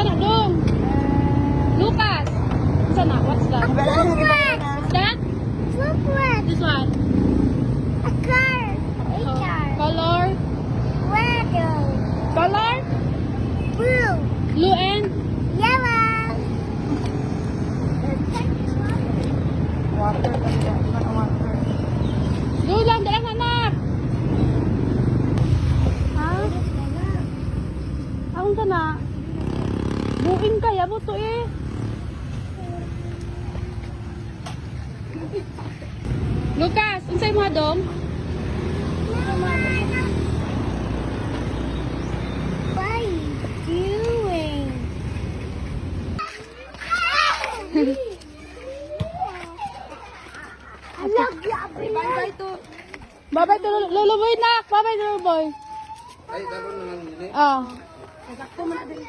na dong? Lucas. Isa na, what's that? What's that? This one. A car. A car. Color? Weather. Color? Blue. Blue and? Yellow. Water talaga. Iba water. Blue lang, dalang anak. Ha? Ang ka na? Buing kaya mo to eh. Lucas, unsay mo dong? What are you doing? Bye-bye to. Babay to Lolo Boy nak. Babay to Lolo Boy. Ay, dapat naman yun eh. Ah. Sakto mo na din.